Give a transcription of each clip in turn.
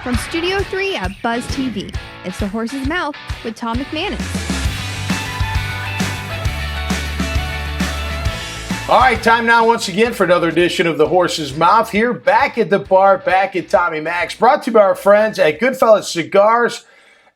From Studio 3 at Buzz TV, it's The Horse's Mouth with Tom McManus. All right, time now once again for another edition of The Horse's Mouth here, back at the bar, back at Tommy Mac's, brought to you by our friends at Goodfellas Cigars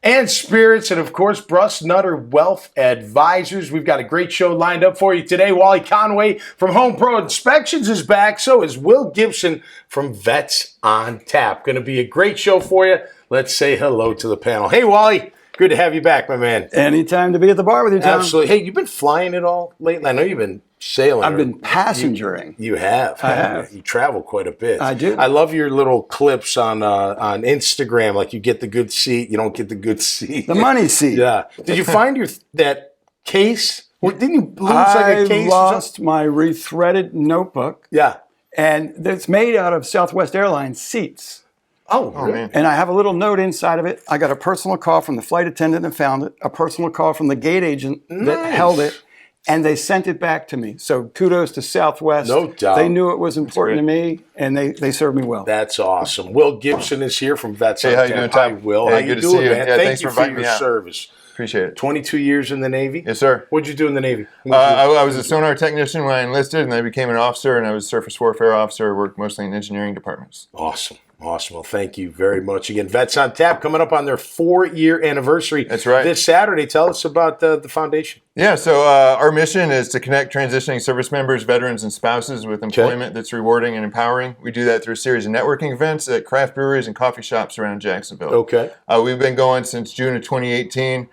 and Spirits, and of course, Bruss Nutter Wealth Advisors. We've got a great show lined up for you today. Wally Conway from Home Pro Inspections is back. So is Will Gibson from Vets on Tap. Going to be a great show for you. Let's say hello to the panel. Hey, Wally. Good to have you back, my man. Anytime to be at the bar with you, Tom. Absolutely. Hey, you've been flying it all lately? I know you've been sailing. I've been passengering. You have. I have. You travel quite a bit. I do. I love your little clips on Instagram. Like you get the good seat, you don't get the good seat. The money seat. Yeah. Did you find that case? Or didn't you lose like a case? I lost my rethreaded notebook. Yeah. And it's made out of Southwest Airlines seats. Oh, really? And I have a little note inside of it. I got a personal call from the flight attendant that found it, a personal call from the gate agent that held it, and they sent it back to me. So kudos to Southwest. No doubt. They knew it was important to me, and they served me well. That's awesome. Will Gibson is here from Vets on Hey, how you Tap. doing, Tom? Hi, Will. Hey, how you good to doing, see you. man? Yeah, Thank thanks you for for inviting your me out. service. Appreciate it. 22 years in the Navy? Yes, sir. What'd you do in the Navy? I was a sonar technician when I enlisted, and I became an officer, and I was a surface warfare officer. I worked mostly in engineering departments. Awesome. Awesome. Well, thank you very much. Again, Vets on Tap coming up on their 4-year anniversary. That's right. This Saturday. Tell us about the foundation. Yeah, so our mission is to connect transitioning service members, veterans, and spouses with employment that's rewarding and empowering. We do that through a series of networking events at craft breweries and coffee shops around Jacksonville. Okay. We've been going since June of 2018.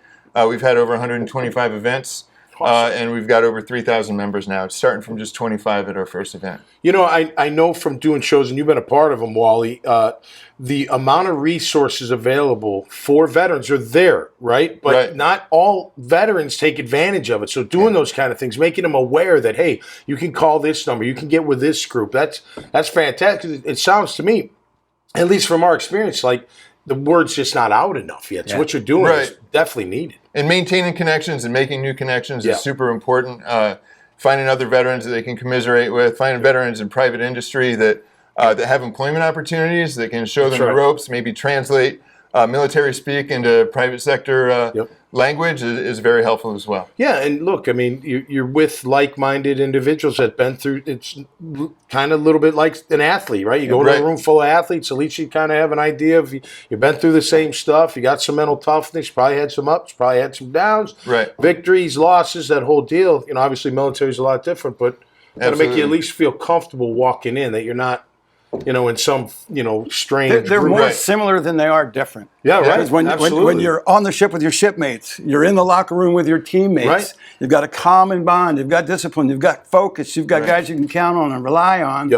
We've had over 125 events. And we've got over 3,000 members now, starting from just 25 at our first event. You know, I know from doing shows, and you've been a part of them, Wally, the amount of resources available for veterans are there, right? But not all veterans take advantage of it. So doing those kind of things, making them aware that, hey, you can call this number, you can get with this group, that's fantastic. It sounds to me, at least from our experience, like the word's just not out enough yet. So what you're doing is definitely needed. And maintaining connections and making new connections is super important. Finding other veterans that they can commiserate with, finding veterans in private industry that have employment opportunities, that can show them the ropes, maybe translate military speak into private sector language is very helpful as well. Yeah, and look, I mean, you're with like-minded individuals that have been through, it's kind of a little bit like an athlete, right? You go to a room full of athletes, at least you kind of have an idea of, you've been through the same stuff, you got some mental toughness, you probably had some ups, probably had some downs, victories, losses, that whole deal. You know, obviously military is a lot different, but got to make you at least feel comfortable walking in, that you're not, you know, in some, strange They're group. more similar than they are different. Yeah, right. Because when you're on the ship with your shipmates, you're in the locker room with your teammates, you've got a common bond, you've got discipline, you've got focus, you've got guys you can count on and rely on.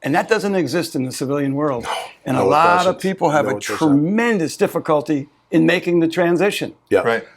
And that doesn't exist in the civilian world. And a lot of people have a tremendous difficulty in making the transition.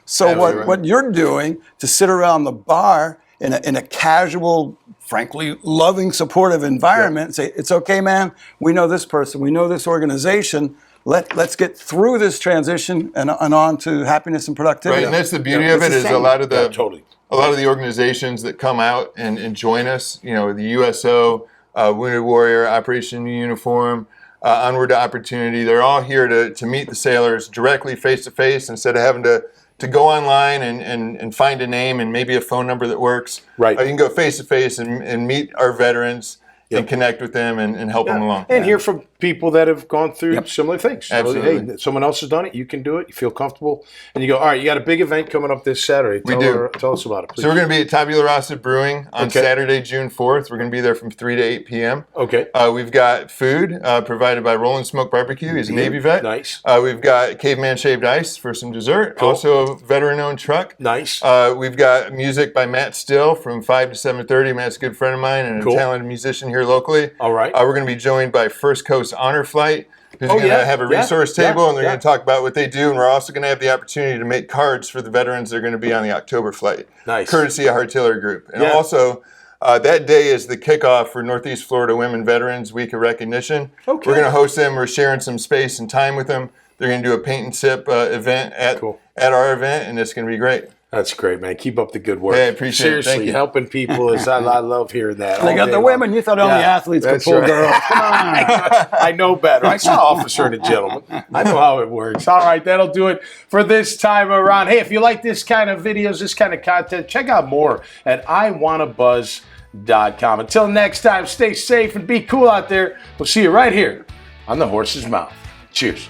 So what you're doing to sit around the bar in a casual, frankly, loving, supportive environment and say, it's okay, man, we know this person, we know this organization, let's get through this transition and on to happiness and productivity. And that's the beauty of it, is a lot of the organizations that come out and join us, the USO, Wounded Warrior, Operation Uniform, Onward to Opportunity, they're all here to meet the sailors directly face-to-face instead of having to go online and find a name and maybe a phone number that works. You can go face-to-face and meet our veterans and connect with them and help them along. And hear from people that have gone through similar things. Absolutely. Hey, someone else has done it, you can do it, you feel comfortable, and you go, all right, you got a big event coming up this Saturday. Tell us about it, please. So we're going to be at Tabula Rasa Brewing on Saturday, June 4th. We're going to be there from 3 to 8 p.m. We've got food provided by Rollin' Smoke Barbecue. He's a Navy vet. Nice. We've got Caveman Shaved Ice for some dessert. Also a veteran-owned truck. Nice. We've got music by Matt Still from 5 to 7:30. Matt's a good friend of mine and a talented musician here locally. All right. We're going to be joined by First Coast Honor Flight, who's going to have a resource table, and they're going to talk about what they do. And we're also going to have the opportunity to make cards for the veterans that are going to be on the October flight, courtesy of Artillery Group. And also, that day is the kickoff for Northeast Florida Women Veterans Week of Recognition. We're going to host them. We're sharing some space and time with them. They're going to do a paint and sip event at our event, and it's going to be great. That's great, man. Keep up the good work. Hey, I appreciate it. Seriously, helping people is I love hearing that. They got the women. You thought only athletes could pull girls. Come on. I know better. I saw Officer and a Gentleman. I know how it works. All right, that'll do it for this time around. Hey, if you like this kind of videos, this kind of content, check out more at iwannabuzz.com. Until next time, stay safe and be cool out there. We'll see you right here on the Horse's Mouth. Cheers.